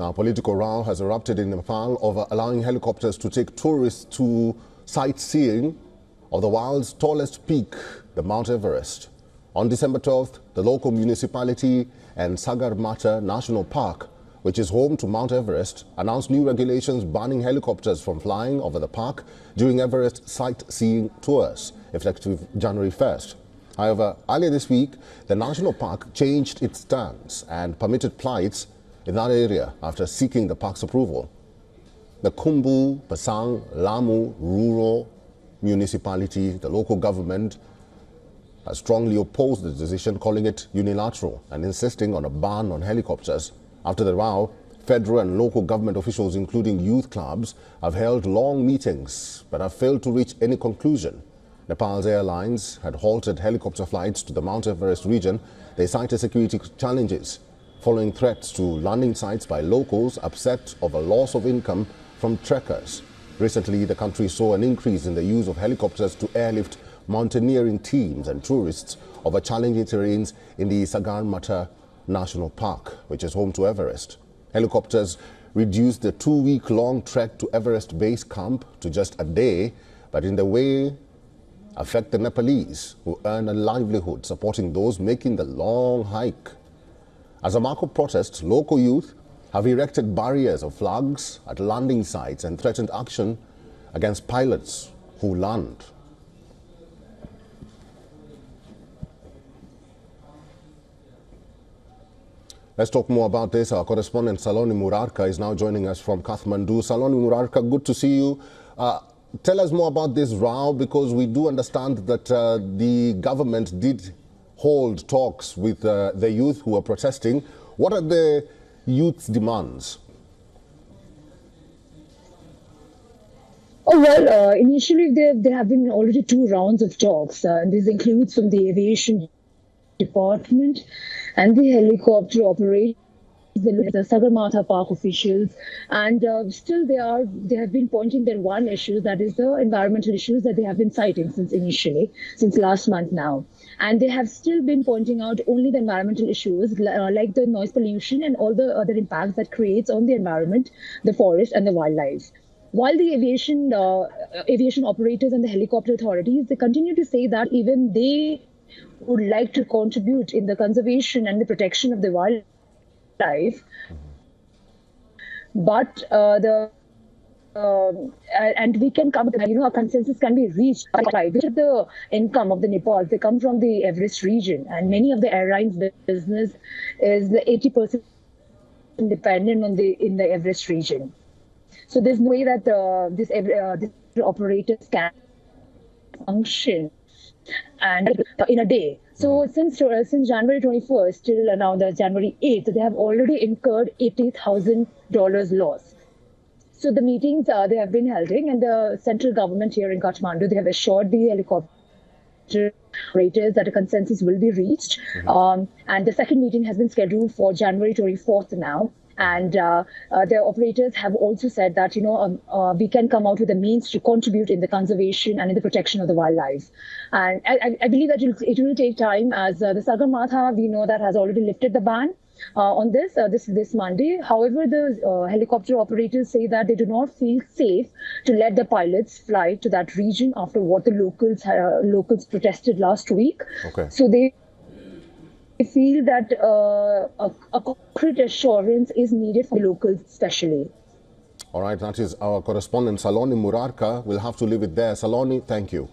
Now, political row has erupted in Nepal over allowing helicopters to take tourists to sightseeing of the world's tallest peak, the Mount Everest. On December 12th, the local municipality and Sagarmatha National Park, which is home to Mount Everest, announced new regulations banning helicopters from flying over the park during Everest sightseeing tours, effective January 1st. However, earlier this week, the national park changed its stance and permitted flights in that area after seeking the park's approval. The Khumbu Pasang Lamu Rural Municipality, the local government, has strongly opposed the decision, calling it unilateral and insisting on a ban on helicopters. After the row, federal and local government officials, including youth clubs, have held long meetings but have failed to reach any conclusion. Nepal's airlines had halted helicopter flights to the Mount Everest region. They cited security challenges following threats to landing sites by locals upset over loss of income from trekkers. Recently, the country saw an increase in the use of helicopters to airlift mountaineering teams and tourists over challenging terrains in the Sagarmatha National Park, which is home to Everest. Helicopters reduced the 2-week-long trek to Everest Base Camp to just a day, but in the way affect the Nepalese, who earn a livelihood supporting those making the long hike. As a mark of protest, local youth have erected barriers of flags at landing sites and threatened action against pilots who land. Let's talk more about this. Our correspondent Saloni Murarka is now joining us from Kathmandu. Saloni Murarka, good to see you. Tell us more about this row, because we do understand that the government did hold talks with the youth who are protesting. What are the youth's demands? Oh, well, initially there have been already 2 rounds of talks. This includes from the aviation department and the helicopter operators, the Sagarmatha Park officials, and still they have been pointing their one issue, that is the environmental issues that they have been citing since last month now. And they have still been pointing out only the environmental issues like the noise pollution and all the other impacts that creates on the environment, the forest and the wildlife. While the aviation operators and the helicopter authorities, they continue to say that even they would like to contribute in the conservation and the protection of the wildlife, but and we can come, a consensus can be reached by which of the income of the Nepal, they come from the Everest region, and many of the airlines business is the 80% dependent on in the Everest region. So there's no way that these operators can function and in a day. So since January 21st till now, the January 8th, they have already incurred $80,000 loss. So the meetings they have been holding, and the central government here in Kathmandu, they have assured the helicopter operators that a consensus will be reached. And the second meeting has been scheduled for January 24th now. And the operators have also said that, we can come out with the means to contribute in the conservation and in the protection of the wildlife. And I believe that it will take time, as the Sagarmatha, we know that has already lifted the ban on this Monday. However, the helicopter operators say that they do not feel safe to let the pilots fly to that region after what the locals protested last week. Okay. So they feel that a concrete assurance is needed for the locals especially. All right, that is our correspondent Saloni Murarka. We'll have to leave it there. Saloni, thank you.